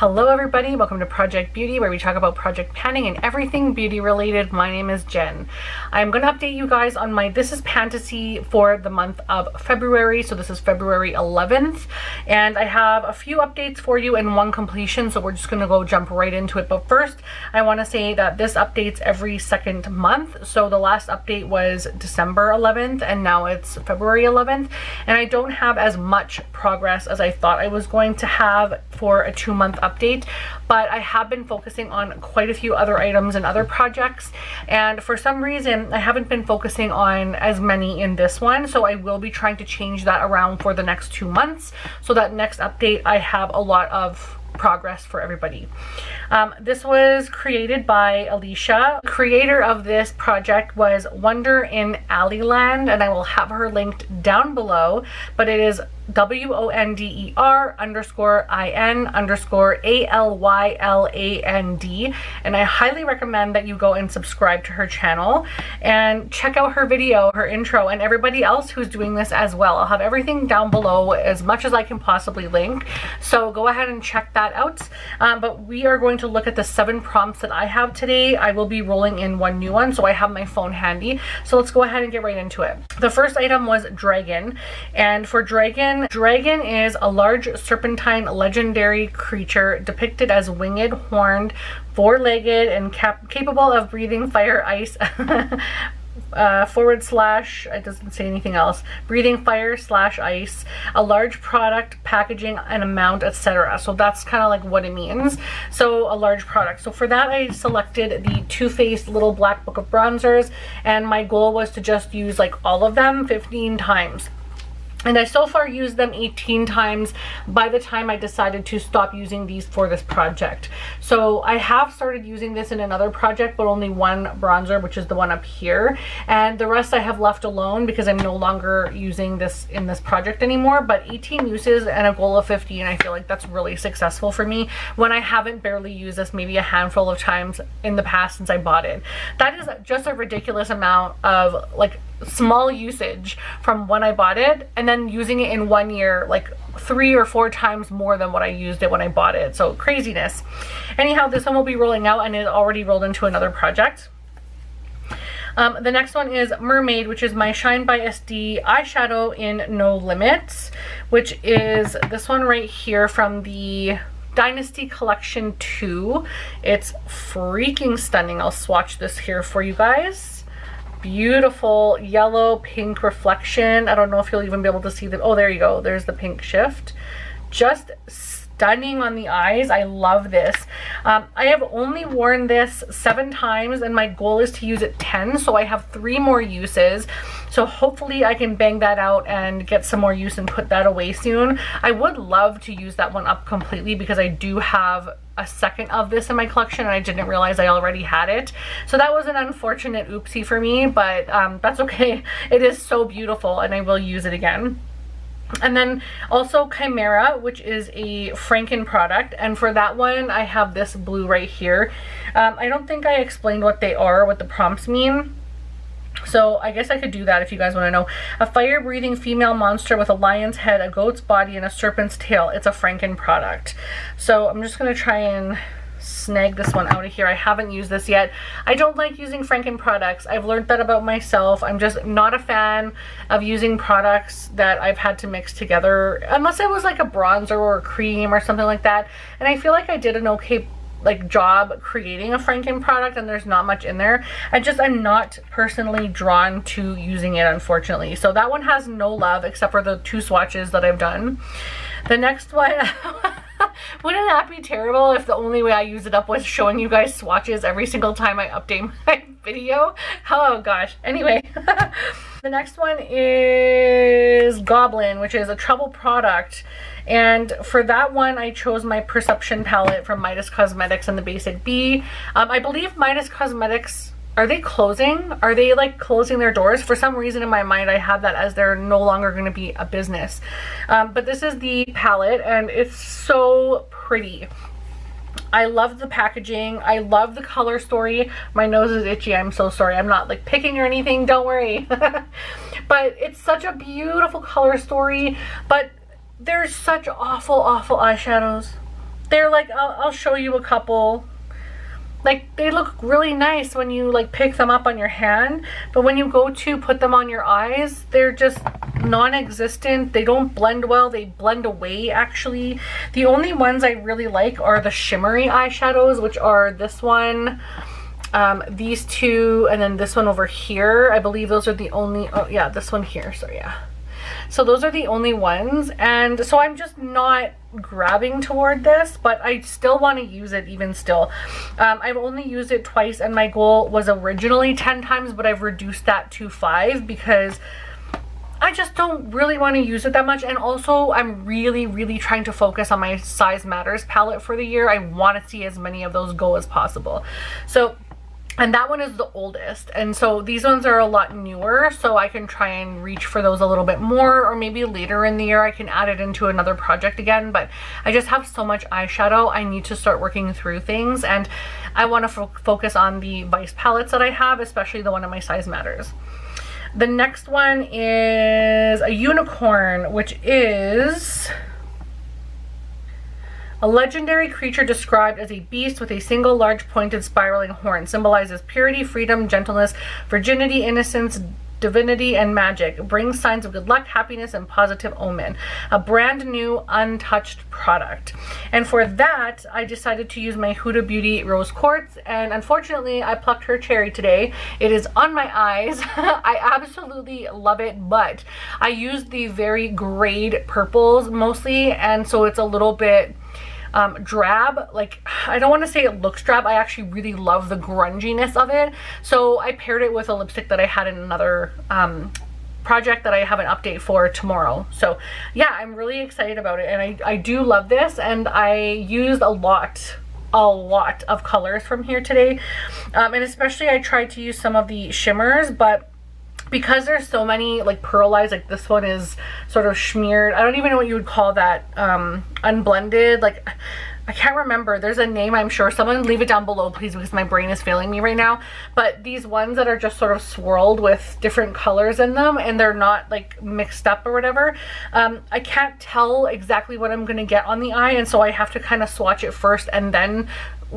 Hello everybody, welcome to Project Beauty, where we talk about project planning and everything beauty related. My name is Jen. I'm going to update you guys on my This is Pantasy for the month of February. So this is February 11th, and I have a few updates for you and one completion, so we're just going to go jump right into it. But first, I want to say that this updates every second month. So the last update was December 11th, and now it's February 11th, and I don't have as much progress as I thought I was going to have for a 2-month update, but I have been focusing on quite a few other items and other projects, and for some reason I haven't been focusing on as many in this one, so I will be trying to change that around for the next 2 months, so that next update I have a lot of progress for everybody. This was created by Alyshia. The creator of this project was Wonder in Alleyland, and I will have her linked down below, but it is WONDER_IN_ALYLAND, and I highly recommend that you go and subscribe to her channel and check out her video, her intro, and everybody else who's doing this as well. I'll have everything down below as much as I can possibly link, so go ahead and check that out. But we are going to look at the 7 prompts that I have today. I will be rolling in one new one, so I have my phone handy, so let's go ahead and get right into it. The first item was Dragon, and for Dragon is a large serpentine legendary creature depicted as winged, horned, 4-legged, and capable of breathing fire, ice, / it doesn't say anything else, breathing fire / ice, a large product, packaging, and amount, etc. So that's kind of like what it means. So a large product. So for that, I selected the Too Faced little black book of bronzers, and my goal was to just use like all of them 15 times. And I so far used them 18 times by the time I decided to stop using these for this project. So I have started using this in another project, but only one bronzer, which is the one up here. And the rest I have left alone because I'm no longer using this in this project anymore. But 18 uses and a goal of 50, and I feel like that's really successful for me when I haven't barely used this maybe a handful of times in the past since I bought it. That is just a ridiculous amount of like small usage from when I bought it, and then using it in 1 year like 3 or 4 times more than what I used it when I bought it. So craziness. Anyhow, this one will be rolling out, and it already rolled into another project. The next one is Mermaid, which is my Shine by SD eyeshadow in No Limits, which is this one right here from the Dynasty Collection 2. It's freaking stunning. I'll swatch this here for you guys. Beautiful yellow pink reflection. I don't know if you'll even be able to see the, oh, there you go, there's the pink shift. Just stunning on the eyes. I love this. I have only worn this 7 times, and my goal is to use it 10, so I have 3 more uses. So hopefully I can bang that out and get some more use and put that away soon. I would love to use that one up completely because I do have a second of this in my collection, and I didn't realize I already had it. So that was an unfortunate oopsie for me, but that's okay. It is so beautiful, and I will use it again. And then also Chimera, which is a Franken product, and for that one I have this blue right here. I don't think I explained what they are, what the prompts mean, so I guess I could do that if you guys want to know. A fire-breathing female monster with a lion's head, a goat's body, and a serpent's tail. It's a Franken product. So I'm just going to try and snag this one out of here. I haven't used this yet. I don't like using Franken products. I've learned that about myself. I'm just not a fan of using products that I've had to mix together, unless it was like a bronzer or a cream or something like that. And I feel like I did an okay job creating a Franken product, and there's not much in there. I'm not personally drawn to using it, unfortunately. So that one has no love except for the 2 swatches that I've done. The next one wouldn't that be terrible if the only way I use it up was showing you guys swatches every single time I update my video? Oh gosh. Anyway, the next one is Goblin, which is a Trouble product. And for that one, I chose my Perception palette from Midas Cosmetics and the Basic B. I believe Midas Cosmetics, are they closing? Are they like closing their doors? For some reason in my mind, I have that as they're no longer going to be a business. But this is the palette, and it's so pretty. I love the packaging. I love the color story. My nose is itchy. I'm so sorry. I'm not like picking or anything. Don't worry. But it's such a beautiful color story. But there's such awful eyeshadows. they're like, I'll show you a couple. Like, they look really nice when you like pick them up on your hand, but when you go to put them on your eyes, they're just non-existent. They don't blend well. They blend away, actually. The only ones I really like are the shimmery eyeshadows, which are this one, these two, and then this one over here. I believe those are the only, oh yeah, this one here, so yeah. So those are the only ones, and so I'm just not grabbing toward this, but I still want to use it even still. I've only used it twice, and my goal was originally 10 times, but I've reduced that to 5 because I just don't really want to use it that much. And also I'm really trying to focus on my Size Matters palette for the year. I want to see as many of those go as possible. So, and that one is the oldest, and so these ones are a lot newer, so I can try and reach for those a little bit more, or maybe later in the year I can add it into another project again. But I just have so much eyeshadow, I need to start working through things, and I want to focus on the Vice palettes that I have, especially the one in my Size Matters. The next one is a unicorn, which is a legendary creature described as a beast with a single large pointed spiraling horn. Symbolizes purity, freedom, gentleness, virginity, innocence, divinity, and magic. Brings signs of good luck, happiness, and positive omen. A brand new, untouched product. And for that, I decided to use my Huda Beauty Rose Quartz, and unfortunately, I plucked her cherry today. It is on my eyes. I absolutely love it, but I used the very grade purples mostly, and so it's a little bit drab. Like, I don't want to say it looks drab. I actually really love the grunginess of it. So I paired it with a lipstick that I had in another project that I have an update for tomorrow. So yeah, I'm really excited about it, and I do love this, and I used a lot of colors from here today, and especially I tried to use some of the shimmers, but because there's so many like pearlized, like this one is sort of smeared. I don't even know what you would call that, unblended. Like, I can't remember. There's a name, I'm sure. Someone leave it down below, please, because my brain is failing me right now. But these ones that are just sort of swirled with different colors in them, and they're not like mixed up or whatever, I can't tell exactly what I'm gonna get on the eye, and so I have to kind of swatch it first and then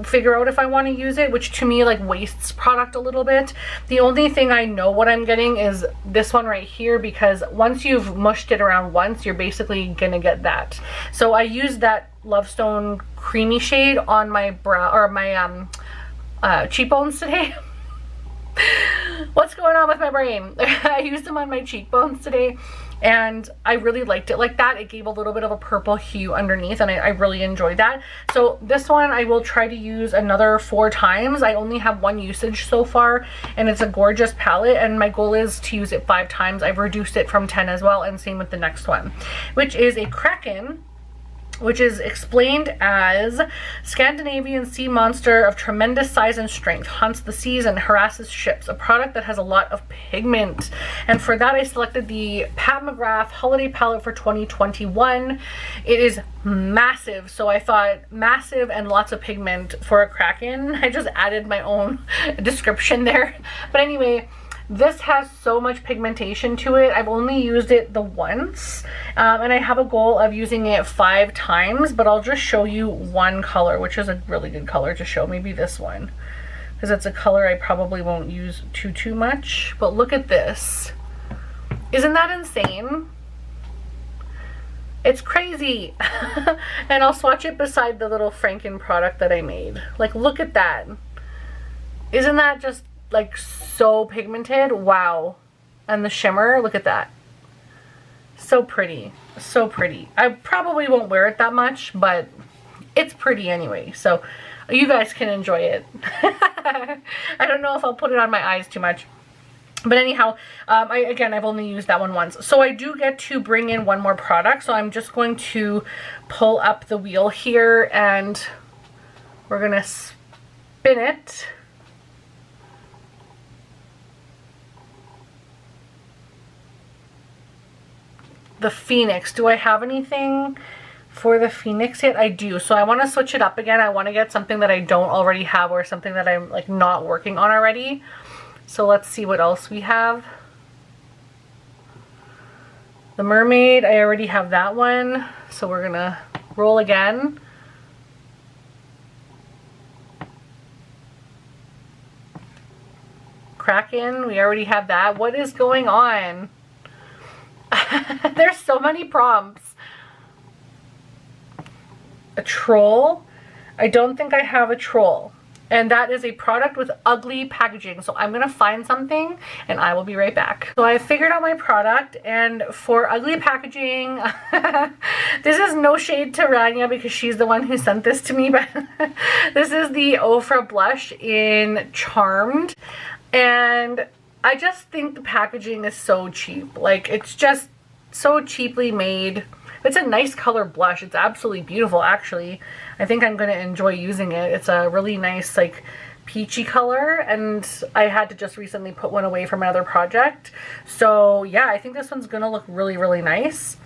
figure out if I want to use it, which to me like wastes product a little bit. The only thing I know what I'm getting is this one right here, because once you've mushed it around once, you're basically gonna get that. So I used that Lovestone creamy shade on my brow, or my cheekbones today. What's going on with my brain? I used them on my cheekbones today, and I really liked it like that. It gave a little bit of a purple hue underneath, and I really enjoyed that. So this one I will try to use another 4 times. I only have 1 usage so far, and it's a gorgeous palette, and my goal is to use it 5 times. I've reduced it from 10 as well, and same with the next one, which is a Kraken, which is explained as Scandinavian sea monster of tremendous size and strength, hunts the seas and harasses ships, a product that has a lot of pigment. And for that I selected the Pat McGrath Holiday Palette for 2021. It is massive, so I thought massive and lots of pigment for a Kraken. I just added my own description there. But anyway, this has so much pigmentation to it. I've only used it the once, and I have a goal of using it 5 times, but I'll just show you one color, which is a really good color to show. Maybe this one, because it's a color I probably won't use too much. But look at this. Isn't that insane? It's crazy. And I'll swatch it beside the little Franken product that I made. Like, look at that. Isn't that just like so pigmented? Wow. And the shimmer, look at that. So pretty. So pretty. I probably won't wear it that much, but it's pretty anyway, so you guys can enjoy it. I don't know if I'll put it on my eyes too much, but anyhow, I've only used that one once, so I do get to bring in one more product. So I'm just going to pull up the wheel here, and we're gonna spin it. The Phoenix. Do I have anything for the Phoenix yet? I do. So I want to switch it up again. I want to get something that I don't already have, or something that I'm like not working on already. So let's see what else we have. The Mermaid, I already have that one. So we're gonna roll again. Kraken, we already have that. What is going on? There's so many prompts. A troll? I don't think I have a troll. And that is a product with ugly packaging. So I'm going to find something and I will be right back. So I figured out my product, and for ugly packaging, this is no shade to Rania because she's the one who sent this to me, but this is the Ofra blush in Charmed. And I just think the packaging is so cheap. Like, it's just so cheaply made. It's a nice color blush. It's absolutely beautiful, actually. I think I'm going to enjoy using it. It's a really nice, like, peachy color, and I had to just recently put one away from another project. So, yeah, I think this one's going to look really, really nice.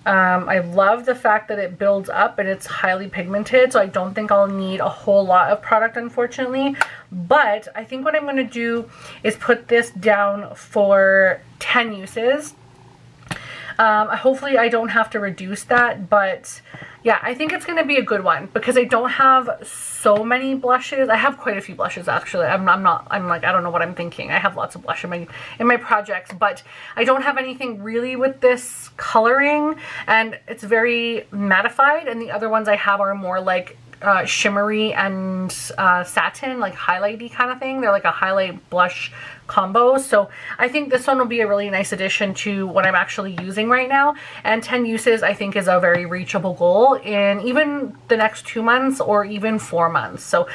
I love the fact that it builds up and it's highly pigmented, so I don't think I'll need a whole lot of product, unfortunately. But I think what I'm going to do is put this down for 10 uses. Hopefully I don't have to reduce that, but yeah, I think it's going to be a good one because I don't have so many blushes. I have quite a few blushes, actually. I'm like, I don't know what I'm thinking. I have lots of blush in my projects, but I don't have anything really with this coloring, and it's very mattified, and the other ones I have are more like shimmery and satin, like highlighty kind of thing. They're like a highlight blush combo. So I think this one will be a really nice addition to what I'm actually using right now. And 10 uses I think is a very reachable goal in even the next 2 months or even 4 months. So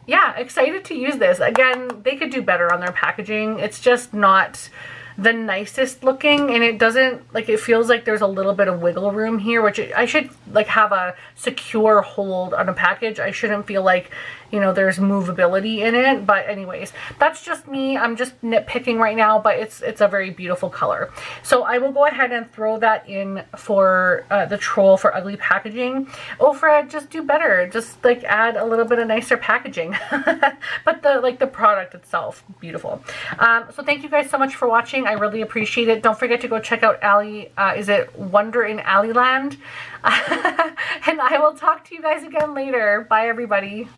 yeah, excited to use this. Again, they could do better on their packaging. It's just not the nicest looking, and it doesn't, like, it feels like there's a little bit of wiggle room here, which I should like have a secure hold on a package. I shouldn't feel like, you know, there's movability in it. But anyways, that's just me. I'm just nitpicking right now, but it's a very beautiful color. So I will go ahead and throw that in for the troll for ugly packaging. Ofra, just do better. Just like add a little bit of nicer packaging. But the product itself, beautiful. So thank you guys so much for watching. I really appreciate it. Don't forget to go check out Ali. Is it Wonder in Aliland? And I will talk to you guys again later. Bye, everybody.